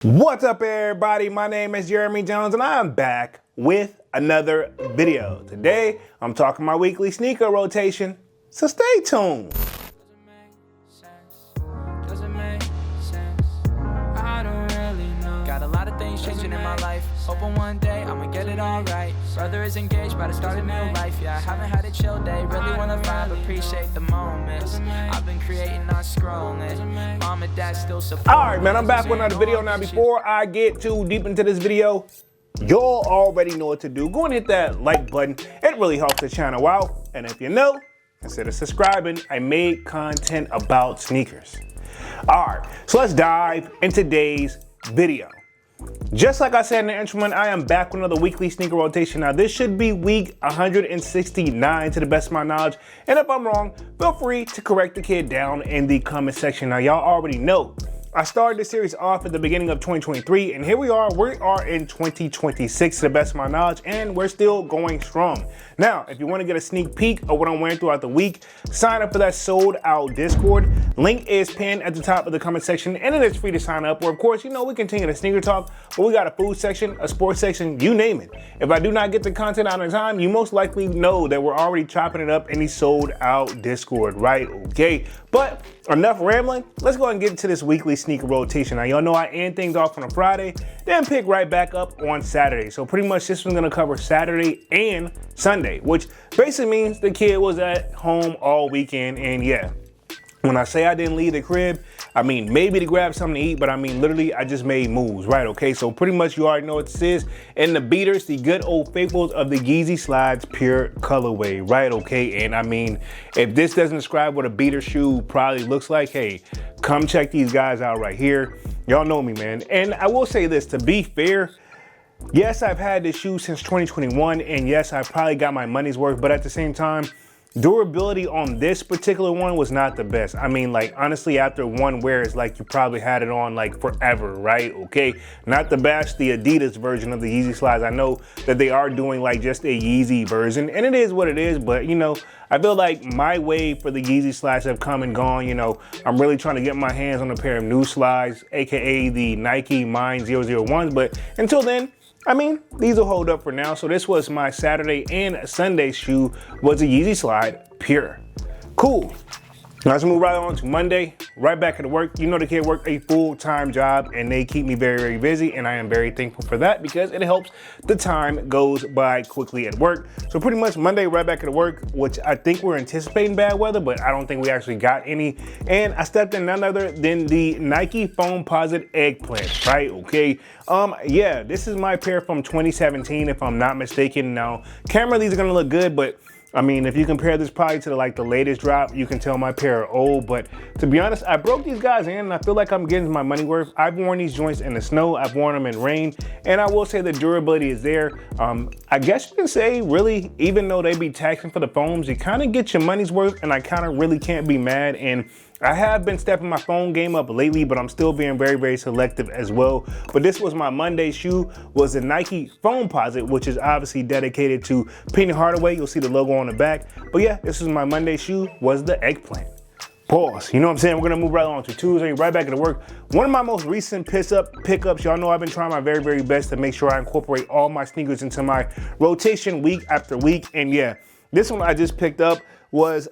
What's up, everybody? My name is Jeremy Jones and I'm back with another video. Today I'm talking my weekly sneaker rotation, so stay tuned. I don't really know. Got a lot of things changing in my life. Hoping one day I'ma get it all right. Brother is engaged, about to start a new life. Yeah, I haven't had a chill day. Really wanna vibe, appreciate the moments. I've been creating, not scrolling. Mom and dad still support. Alright, man, I'm back with another video. Now, before I get too deep into this video, y'all already know what to do. Go and hit that like button. It really helps the channel out. And if you know, consider subscribing. I made content about sneakers. Alright, so let's dive into today's video. Just like I said in the intro, I am back with another weekly sneaker rotation. Now, this should be week 169 to the best of my knowledge. And if I'm wrong, feel free to correct the kid down in the comment section. Now, y'all already know I started this series off at the beginning of 2023, and here we are in 2026 to the best of my knowledge, and we're still going strong. Now, if you want to get a sneak peek of what I'm wearing throughout the week, sign up for that sold out Discord. Link is pinned at the top of the comment section, and it is free to sign up. Where, of course, you know, we continue to sneaker talk, but we got a food section, a sports section, you name it. If I do not get the content out in time, you most likely know that we're already chopping it up in the sold out Discord, right? Okay, but enough rambling. Let's go and get into this weekly sneaker rotation. Now, y'all know I end things off on a Friday, then pick right back up on Saturday. So pretty much this one's gonna cover Saturday and Sunday, which basically means the kid was at home all weekend. And yeah, when I say I didn't leave the crib, I mean maybe to grab something to eat, but I mean literally I just made moves, right? Okay, so pretty much you already know what this is. And the beaters, the good old faithfuls of the Yeezy Slides Pure colorway, right? Okay, and I mean, if this doesn't describe what a beater shoe probably looks like, hey, come check these guys out right here. Y'all know me, man. And I will say this, to be fair, yes, I've had this shoe since 2021, and yes, I probably got my money's worth, but at the same time, durability on this particular one was not the best. I mean, like, honestly, after one wear, it's like you probably had it on like forever, right? Okay, not to bash the Adidas version of the Yeezy Slides. I know that they are doing like just a Yeezy version, and it is what it is, but you know, I feel like my wave for the Yeezy Slides have come and gone. You know, I'm really trying to get my hands on a pair of new slides, aka the Nike Mine 001s, but until then, I mean, these will hold up for now. So this was my Saturday and Sunday shoe, was a Yeezy Slide Pure. Cool. Now let's move right on to Monday, right back at work. You know, the kid worked a full-time job and they keep me very, very busy, and I am very thankful for that because it helps the time goes by quickly at work. So pretty much Monday, right back at work, which I think we're anticipating bad weather, but I don't think we actually got any. And I stepped in none other than the Nike Foamposite Eggplant, right? Okay. Yeah, this is my pair from 2017, if I'm not mistaken. Now, camera, these are gonna look good, but I mean, if you compare this probably to the latest drop, you can tell my pair are old. But to be honest, I broke these guys in and I feel like I'm getting my money worth. I've worn these joints in the snow, I've worn them in rain, and I will say the durability is there. I guess you can say, really, even though they be taxing for the foams, you kind of get your money's worth, and I kind of really can't be mad. And I have been stepping my phone game up lately, but I'm still being very, very selective as well. But this was my Monday shoe, was the Nike Foamposite, which is obviously dedicated to Penny Hardaway. You'll see the logo on the back. But yeah, this was my Monday shoe, was the Eggplant. Pause. You know what I'm saying? We're gonna move right on to Tuesday, right back into work. One of my most recent pickups, y'all know I've been trying my very, very best to make sure I incorporate all my sneakers into my rotation week after week. And yeah, this one I just picked up was,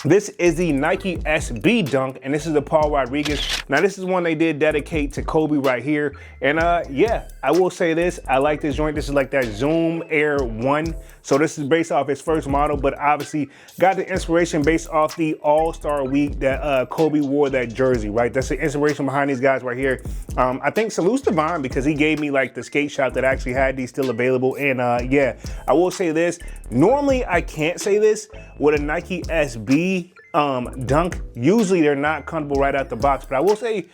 this is the Nike SB Dunk, and this is the Paul Rodriguez. Now, this is one they did dedicate to Kobe right here. And yeah, I will say this, I like this joint. This is like that Zoom Air 1. So this is based off his first model, but obviously got the inspiration based off the All-Star Week that Kobe wore that jersey, right? That's the inspiration behind these guys right here. I think salute to Vaughn because he gave me like the skate shop that actually had these still available. And yeah, I will say this, normally I can't say this with a Nike SB Dunk. Usually they're not comfortable right out the box, but I will say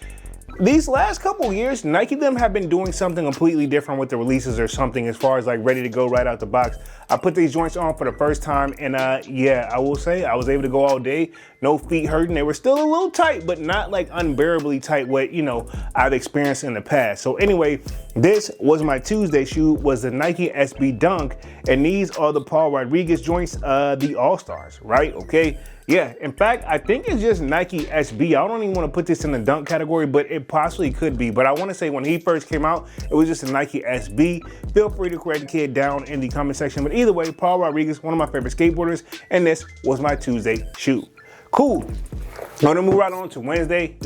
these last couple years, Nike them have been doing something completely different with the releases or something as far as like ready to go right out the box. I put these joints on for the first time, and yeah, I will say I was able to go all day, no feet hurting. They were still a little tight, but not like unbearably tight what, you know, I've experienced in the past. So anyway, This was my Tuesday shoe, was the Nike SB Dunk, and these are the Paul Rodriguez joints, the All-Stars, right? Okay, yeah, in fact, I think it's just Nike SB. I don't even want to put this in the dunk category, but it possibly could be. But I want to say when he first came out, it was just a Nike SB. Feel free to correct the kid down in the comment section. But either way, Paul Rodriguez, one of my favorite skateboarders, and this was my Tuesday shoe. Cool. I'm gonna move right on to Wednesday.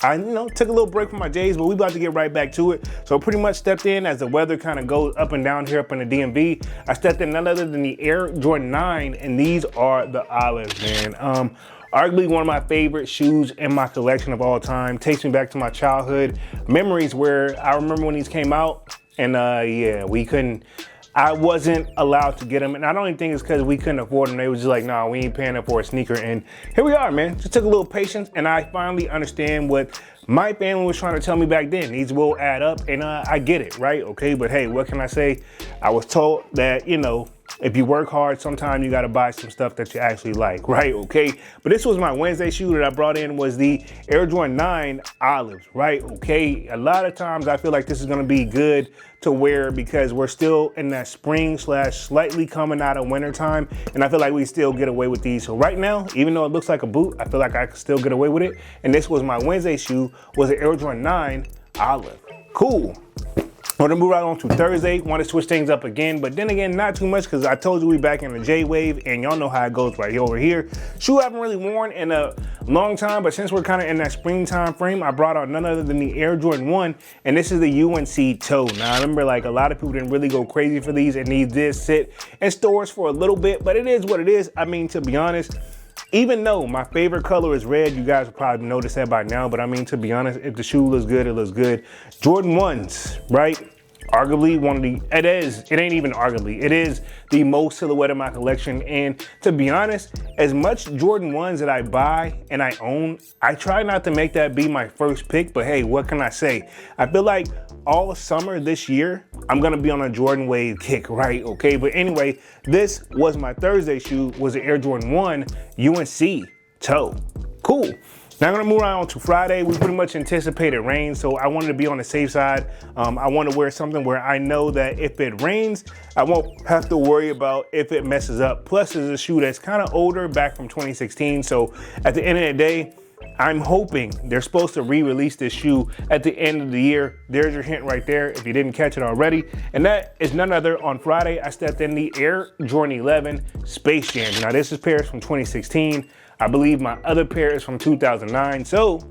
I took a little break from my J's, but we about to get right back to it. So pretty much stepped in as the weather kind of goes up and down here up in the DMV. I stepped in none other than the Air Jordan 9, and these are the Olives, man. Arguably one of my favorite shoes in my collection of all time. Takes me back to my childhood memories where I remember when these came out, and yeah, I wasn't allowed to get them, and I don't even think it's because we couldn't afford them. They was just like, nah, we ain't paying up for a sneaker, and here we are, man. Just took a little patience, and I finally understand what my family was trying to tell me back then. These will add up, and I get it, right? Okay, but hey, what can I say? I was told that, if you work hard, sometimes you gotta buy some stuff that you actually like, right? Okay, but this was my Wednesday shoe that I brought in, was the Air Jordan 9 Olives, right? Okay, a lot of times I feel like this is gonna be good to wear because we're still in that spring / slightly coming out of winter time, and I feel like we still get away with these. So right now, even though it looks like a boot, I feel like I can still get away with it. And this was my Wednesday shoe, was the Air Jordan 9 Olive. Cool. I'm gonna move right on to Thursday. Want to switch things up again, but then again, not too much because I told you we back in the J-Wave, and y'all know how it goes right over here. Shoe I haven't really worn in a long time, but since we're kind of in that springtime frame, I brought out none other than the Air Jordan 1, and this is the UNC Toe. Now, I remember like a lot of people didn't really go crazy for these, and these did sit in stores for a little bit, but it is what it is. I mean, to be honest, even though my favorite color is red, you guys will probably notice that by now, but I mean, to be honest, if the shoe looks good, it looks good. Jordan 1s, right? Arguably one of the, it ain't even arguably, it is the most silhouette in my collection. And to be honest, as much Jordan 1s that I buy and I own, I try not to make that be my first pick, but hey, what can I say? I feel like all summer this year, I'm gonna be on a Jordan wave kick, right? Okay, but anyway, this was my Thursday shoe, was the Air Jordan 1 UNC Toe. Cool. Now I'm gonna move on to Friday. We pretty much anticipated rain, so I wanted to be on the safe side. I want to wear something where I know that if it rains, I won't have to worry about if it messes up. Plus, it's a shoe that's kind of older, back from 2016. So at the end of the day, I'm hoping they're supposed to re-release this shoe at the end of the year. There's your hint right there if you didn't catch it already. And that is none other. On Friday, I stepped in the Air Jordan 11 Space Jam. Now this is pairs from 2016. I believe my other pair is from 2009. So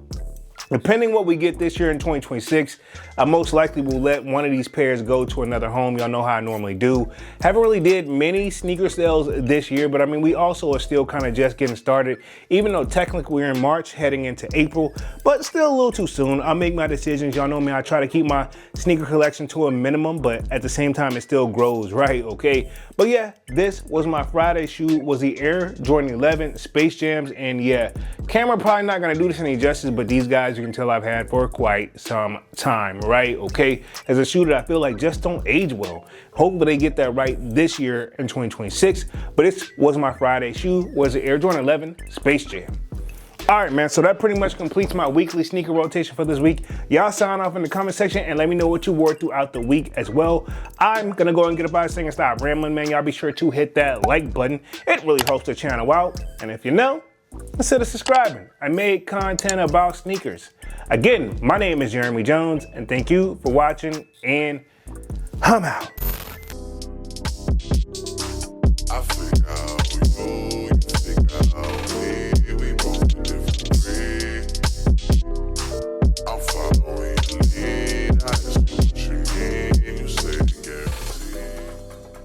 depending what we get this year in 2026, I most likely will let one of these pairs go to another home. Y'all know how I normally do. Haven't really did many sneaker sales this year, but I mean, we also are still kind of just getting started, even though technically we're in March heading into April, but still a little too soon. I'll make my decisions. Y'all know me, I try to keep my sneaker collection to a minimum, but at the same time, it still grows, right? Okay. But yeah, this was my Friday shoe, was the Air Jordan 11 Space Jams. And yeah, camera probably not gonna do this any justice, but these guys, you can tell I've had for quite some time, right? Okay, as a shoe that I feel like just don't age well. Hopefully they get that right this year in 2026. But this was my Friday shoe, was the Air Jordan 11 Space Jam. All right, man, so that pretty much completes my weekly sneaker rotation for this week. Y'all sign off in the comment section and let me know what you wore throughout the week as well. I'm gonna go and get up out of this thing and stop rambling, man. Y'all be sure to hit that like button. It really helps the channel out. And if you know, consider subscribing. I make content about sneakers. Again, my name is Jeremy Jones, and thank you for watching, and I'm out. I figure out we go, you figure out.